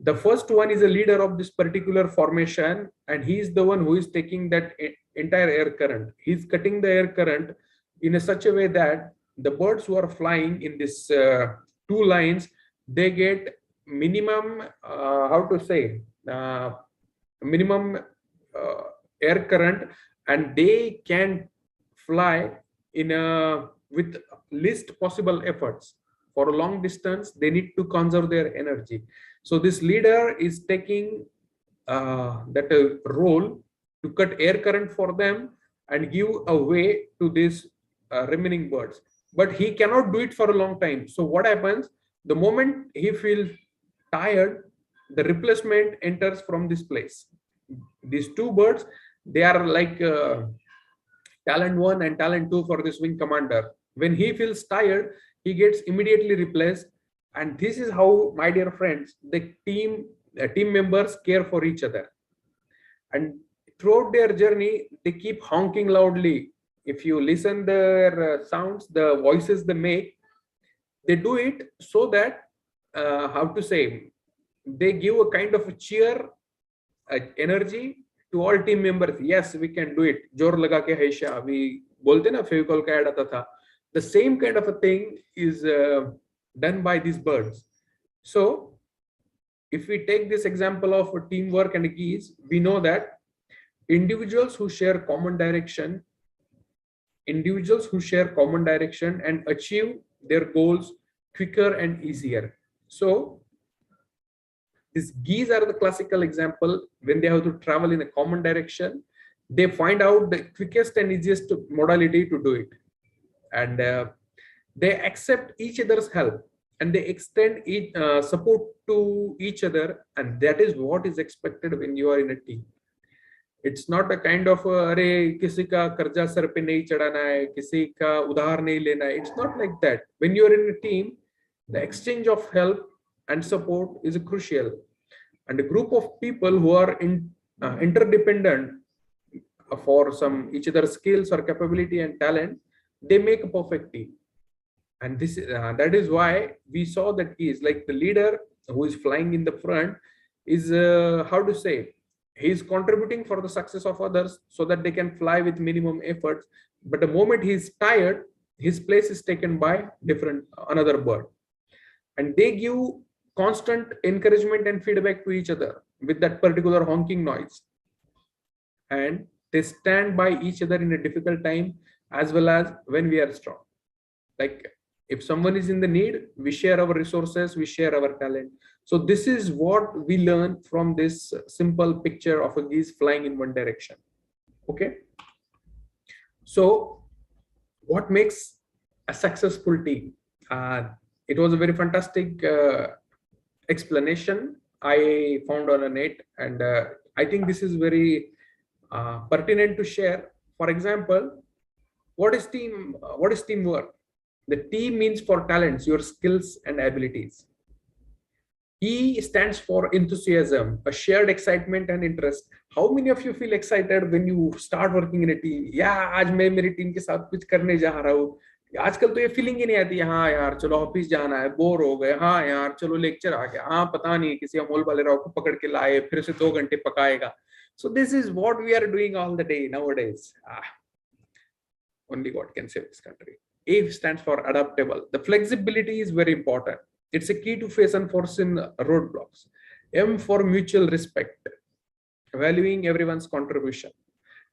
The first one is a leader of this particular formation, and he is the one who is taking that entire air current. He's cutting the air current in a such a way that the birds who are flying in this two lines, they get minimum, how to say, minimum air current, and they can fly in a with least possible efforts. For a long distance, they need to conserve their energy. So this leader is taking that role to cut air current for them and give a way to these remaining birds. But he cannot do it for a long time. So what happens? The moment he feels tired, the replacement enters from this place. These two birds, they are like talent 1 and talent 2 for this wing commander. When he feels tired, he gets immediately replaced. And this is how, my dear friends, the team members care for each other. And throughout their journey, they keep honking loudly. If you listen their sounds, the voices they make, they do it so that, how to say, they give a kind of a cheer, energy to all team members. Yes, we can do it. Jor laga ke haisha, we bolte na, Fevicol का add आता था. The same kind of a thing is done by these birds. So if we take this example of teamwork and geese, we know that individuals who share common direction and achieve their goals quicker and easier. So these geese are the classical example. When they have to travel in a common direction, they find out the quickest and easiest modality to do it. And they accept each other's help, and they extend support to each other. And that is what is expected when you are in a team. It's not a kind of अरे किसी का कर्जा sir पे नहीं चढ़ाना है, किसी का उधार नहीं लेना है. It's not like that. When you are in a team, the exchange of help and support is crucial. And a group of people who are interdependent for some each other's skills or capability and talent, they make a perfect team. And this that is why we saw that he is like the leader who is flying in the front is how to say, he is contributing for the success of others so that they can fly with minimum efforts. But the moment he is tired, his place is taken by another bird, and they give constant encouragement and feedback to each other with that particular honking noise. And they stand by each other in a difficult time as well as when we are strong. Like, if someone is in the need, we share our resources, we share our talent. So this is what we learn from this simple picture of a geese flying in one direction. Okay. So what makes a successful team? It was a very fantastic explanation I found on a net, and I think this is very pertinent to share. For example, what is team? What is teamwork? The T means for talents, your skills and abilities. E stands for enthusiasm, a shared excitement and interest. How many of you feel excited when you start working in a team? Yeah, आज मैं मेरी team के साथ कुछ करने जा रहा हूँ. आजकल तो ये फीलिंग ही नहीं आती. हाँ यार चलो ऑफिस जाना है, बोर हो गए. हाँ यार चलो लेक्चर आ गया. हाँ पता नहीं किसी अमोल वाले राव को पकड़ के लाए, फिर से 2 घंटे पकाएगा. So this is what we are doing all the day nowadays. Only God can save this country. A stands for adaptable. The flexibility is very important. It's a key to face unforeseen roadblocks. M for mutual respect, valuing everyone's contribution.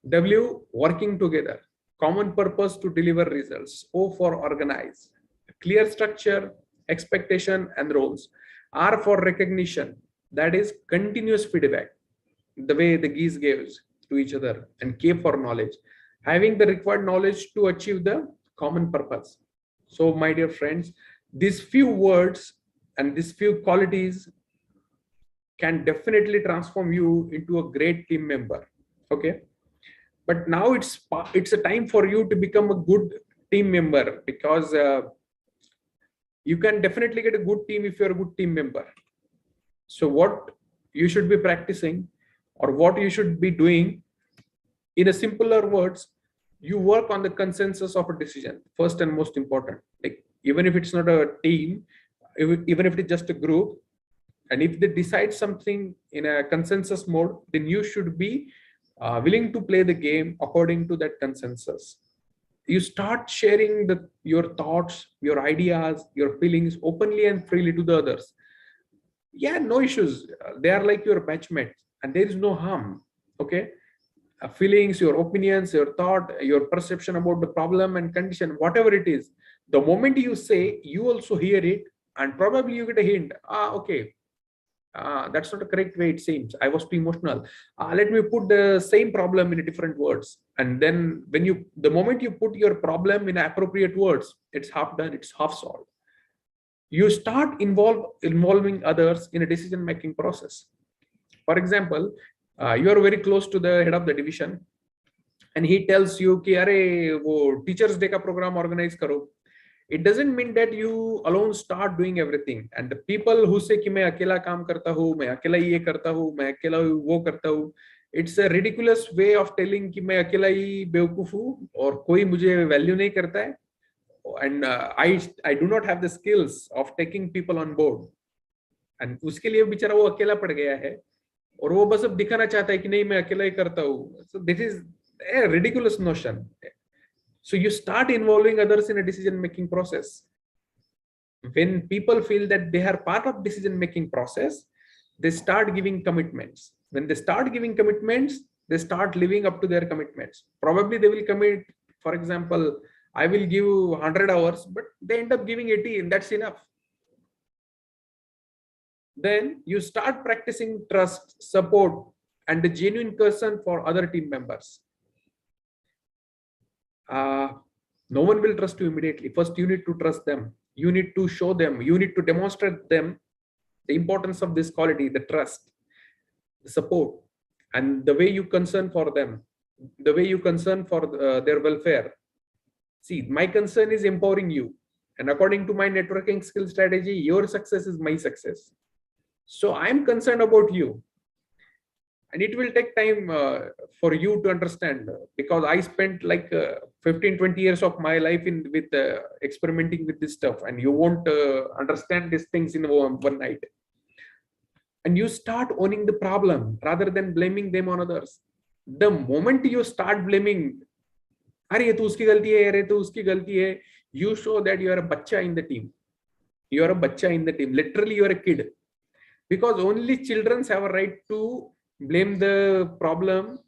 W, working together, common purpose to deliver results. O for organize, clear structure, expectation, and roles. R for recognition, that is continuous feedback, the way the geese gives to each other. And K for knowledge, having the required knowledge to achieve the common purpose. So, my dear friends, these few words and these few qualities can definitely transform you into a great team member. Okay, but now it's a time for you to become a good team member, because you can definitely get a good team if you're a good team member. So what you should be practicing, or what you should be doing, in a simpler words, you work on the consensus of a decision first and most important. Like, even if it's not a team, even if it's just a group, and if they decide something in a consensus mode, then you should be willing to play the game according to that consensus. You start sharing your thoughts, your ideas, your feelings openly and freely to the others. Yeah, no issues. They are like your batchmates, and there is no harm. Okay, feelings, your opinions, your thought, your perception about the problem and condition, whatever it is, the moment you say, you also hear it, and probably you get a hint. Okay, that's not the correct way it seems. I was too emotional. Let me put the same problem in different words. And then the moment you put your problem in appropriate words, it's half done, it's half solved. You start involving others in a decision-making process. For example, you are very close to the head of the division, and he tells you कि अरे वो Teachers Day का program organize करो. It doesn't mean that you alone start doing everything. And the people who say कि मैं अकेला काम करता हूँ, मैं अकेला ये करता हूँ, मैं अकेला वो करता हूँ, it's a ridiculous way of telling कि मैं अकेला ही बेवकूफ हूँ और कोई मुझे value नहीं करता है. And I do not have the skills of taking people on board. And उसके लिए बेचारा वो अकेला पड़ गया है, और वो बस अब दिखाना चाहता है कि नहीं मैं अकेला ही करता हूँ. So this is a ridiculous notion. So you start involving others in a decision-making process. When people feel that they are part of decision-making process, they start giving commitments. When they start giving commitments, they start living up to their commitments. Probably they will commit, for example, I will give 100 hours, but they end up giving 80, and that's enough. Then you start practicing trust, support, and the genuine concern for other team members. No one will trust you immediately. First, you need to trust them. You need to show them. You need to demonstrate them the importance of this quality, the trust, the support, and the way you concern for them, the way you concern for their welfare. See, my concern is empowering you. And according to my networking skill strategy, your success is my success. So I'm concerned about you. And it will take time for you to understand, because I spent like 15-20 years of my life with experimenting with this stuff, and you won't understand these things in one night. And you start owning the problem rather than blaming them on others. The moment you start blaming, अरे ये तो उसकी गलती है, अरे तो उसकी गलती है, you show that you are a बच्चा in the team. You are a बच्चा in the team. Literally, you are a kid. Because only children have a right to blame the problem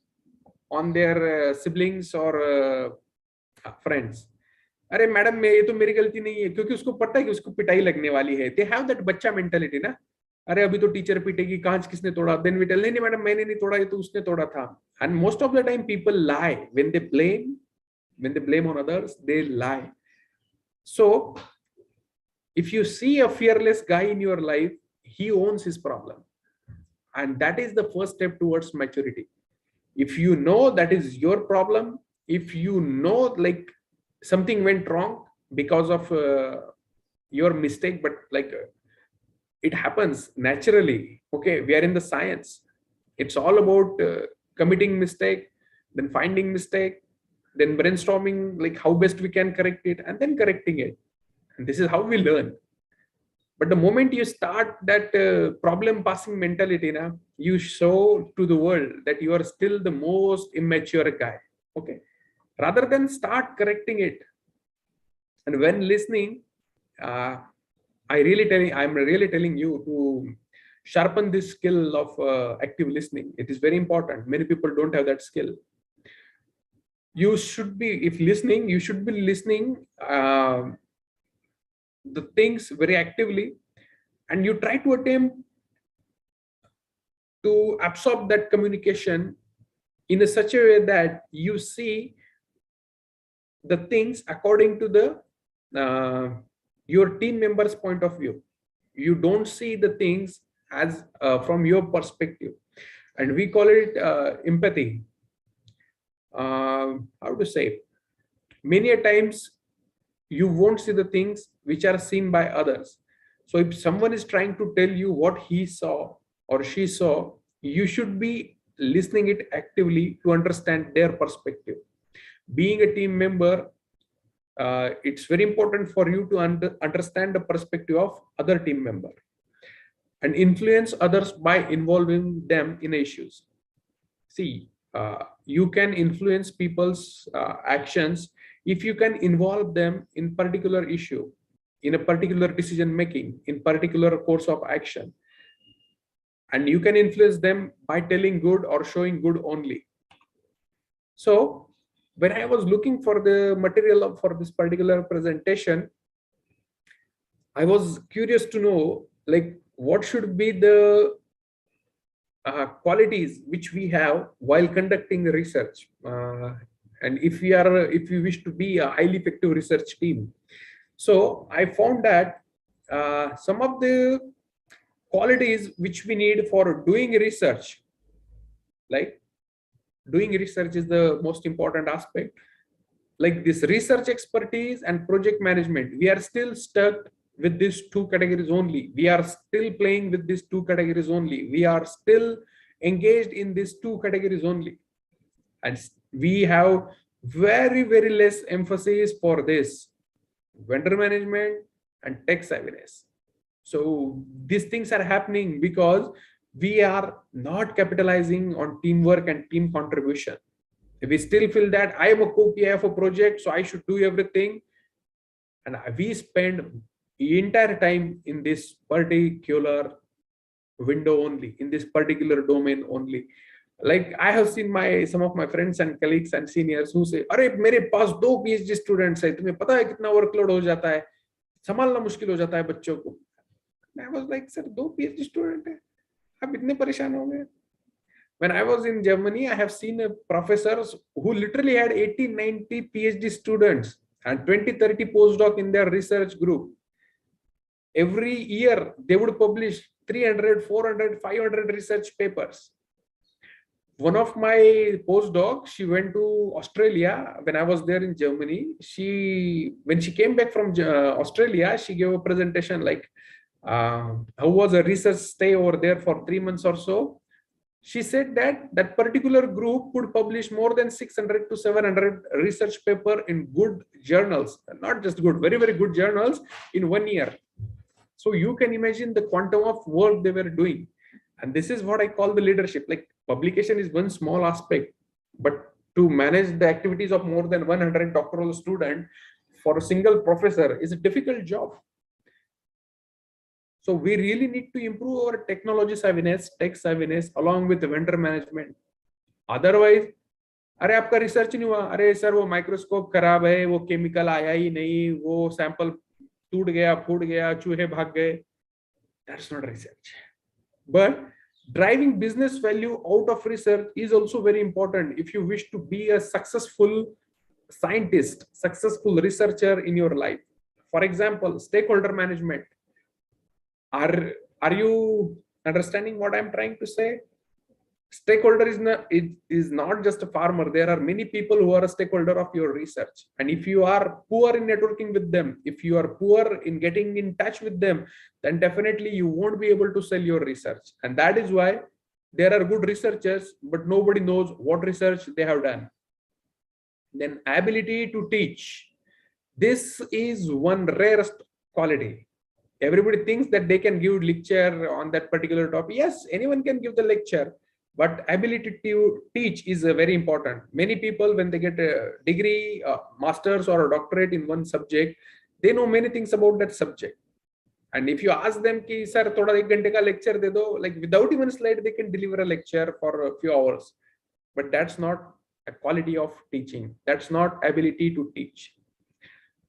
on their siblings or friends. अरे madam ये तो मेरी गलती नहीं है, क्योंकि उसको पता है कि उसको पिटाई लगने वाली है. They have that बच्चा मेंटालिटी ना. अरे अभी तो टीचर पिटेगी, कांच किसने तोड़ा? Then we tell, नहीं मैडम मैंने नहीं तोड़ा, ये तो उसने तोड़ा था. And most of the time people lie when they blame on others, they lie. So if you see a fearless guy in your life, he owns his problem. And that is the first step towards maturity. If you know that is your problem, if you know like something went wrong because of your mistake, but like it happens naturally. Okay, we are in the science. It's all about committing mistake, then finding mistake, then brainstorming like how best we can correct it, and then correcting it. And this is how we learn. But the moment you start that problem passing mentality, na, you show to the world that you are still the most immature guy. Okay. Rather than start correcting it. And when listening, uh, I'm really telling you to sharpen this skill of active listening. It is very important. Many people don't have that skill. You should be, if listening, you should be listening the things very actively, and you try to attempt to absorb that communication in a such a way that you see the things according to the your team members point of view. You don't see the things as from your perspective, and we call it empathy. How to say, many a times you won't see the things which are seen by others. So if someone is trying to tell you what he saw or she saw, you should be listening it actively to understand their perspective. Being a team member, it's very important for you to understand the perspective of other team member and influence others by involving them in issues. See, you can influence people's actions if you can involve them in particular issue, in a particular decision making, in particular course of action. And you can influence them by telling good or showing good only. So when I was looking for the material for this particular presentation, I was curious to know like what should be the qualities which we have while conducting research, and if we wish to be a highly effective research team. So I found that some of the qualities which we need for doing research, like doing research is the most important aspect, like this research expertise and project management. We are still stuck with these two categories only. We are still playing with these two categories only. We are still engaged in these two categories only. And we have very less emphasis for this vendor management and tech savviness. So these things are happening because we are not capitalizing on teamwork and team contribution. We still feel that I am a co-PI of a project, so I should do everything. And we spend the entire time in this particular window only, in this particular domain only. Like I have seen some of my friends and colleagues and seniors who say, "अरे मेरे पास 2 PhD students है, तुम्हें पता है कितना workload हो जाता है, संभालना मुश्किल हो जाता है बच्चों को." I was like, "Sir, 2 PhD student है, आप इतने परेशान हो गए?" When I was in Germany, I have seen professors who literally had 80, 90 PhD students and 20, 30 postdoc in their research group. Every year, they would publish 300, 400, 500 research papers. One of my postdocs, she went to Australia when I was there in Germany. When she came back from Australia, she gave a presentation like how was a research stay over there for 3 months or so. She said that that particular group could publish more than 600 to 700 research paper in good journals, not just good, very good journals in 1 year. So you can imagine the quantum of work they were doing. And this is what I call the leadership. Like publication is one small aspect, but to manage the activities of more than 100 doctoral students for a single professor is a difficult job. So we really need to improve our technology savviness, tech savviness, along with the vendor management. Otherwise, अरे आपका research नहीं हुआ, अरे sir वो microscope खराब है, वो chemical आया ही नहीं, वो सैंपल टूट गया, फूट गया, चूहे भाग गए. That's not research. But driving business value out of research is also very important if you wish to be a successful scientist, successful researcher in your life. For example, stakeholder management. Are you understanding what I'm trying to say? Stakeholder is not just a farmer. There are many people who are a stakeholder of your research. And if you are poor in networking with them, if you are poor in getting in touch with them, then definitely you won't be able to sell your research. And that is why there are good researchers, but nobody knows what research they have done. Then ability to teach. This is one rarest quality. Everybody thinks that they can give lecture on that particular topic. Yes, anyone can give the lecture, but ability to teach is very important. Many people, when they get a degree, master's or a doctorate in one subject, they know many things about that subject. And if you ask them ki sir thoda ek ghante ka lecture de do, like without even slide they can deliver a lecture for a few hours. But that's not a quality of teaching. That's not ability to teach.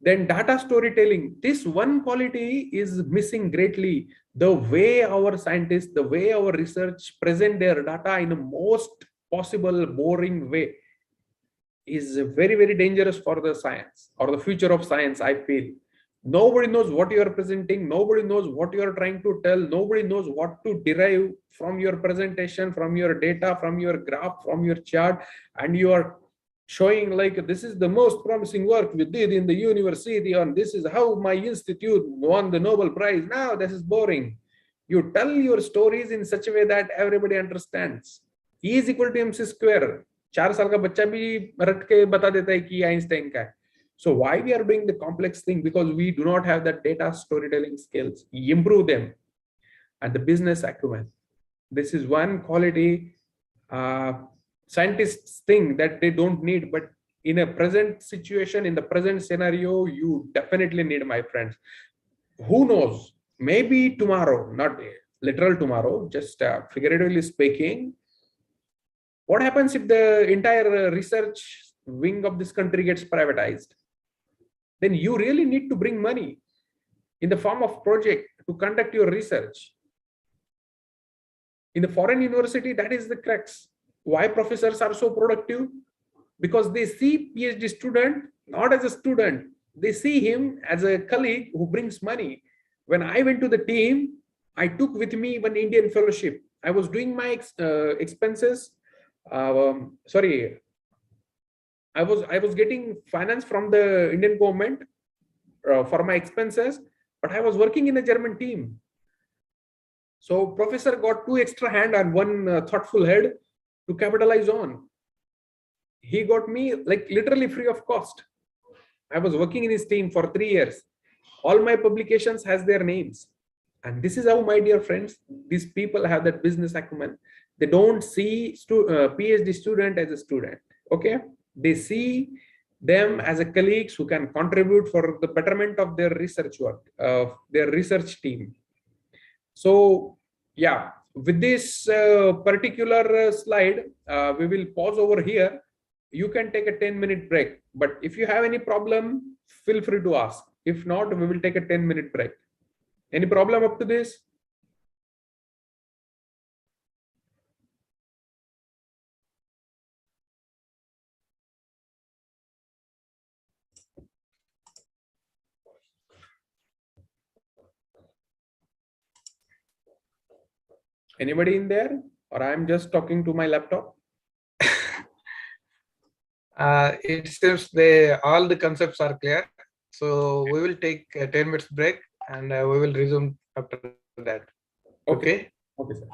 Then data storytelling, this one quality is missing greatly. The way our scientists, the way our research present their data in the most possible boring way is very, very dangerous for the science or the future of science, I feel. Nobody knows what you are presenting. Nobody knows what you are trying to tell. Nobody knows what to derive from your presentation, from your data, from your graph, from your chart. And you are showing like this is the most promising work we did in the university, and this is how my institute won the Nobel Prize. Now this is boring. You tell your stories in such a way that everybody understands. E is equal to mc square. 4 साल का बच्चा भी रट के बता देता है कि आइंस्टाइन का है. So why we are doing the complex thing? Because we do not have that data storytelling skills. Improve them. And the business acumen. This is one quality scientists think that they don't need, but in a present situation, in the present scenario, you definitely need, my friends. Who knows? Maybe tomorrow, not literal tomorrow, just figuratively speaking, what happens if the entire research wing of this country gets privatized? Then you really need to bring money in the form of project to conduct your research. In the foreign university, that is the crux. Why professors are so productive? Because they see PhD student not as a student. They see him as a colleague who brings money. When I went to the team, I took with me one Indian fellowship. I was doing my expenses. I was getting finance from the Indian government for my expenses, but I was working in a German team. So professor got 2 extra hand and 1 thoughtful head to capitalize on. He got me like literally free of cost. I was working in his team for 3 years. All my publications has their names. And this is how, my dear friends, these people have that business acumen. They don't see PhD student as a student. Okay. They see them as a colleagues who can contribute for the betterment of their research work, their research team. So yeah, with this particular slide, we will pause over here. You can take a 10-minute break, but if you have any problem, feel free to ask. If not, we will take a 10-minute break. Any problem up to this? Anybody in there, or I'm just talking to my laptop? It seems all the concepts are clear. So we will take a 10 minutes break and we will resume after that. Okay. Okay, sir.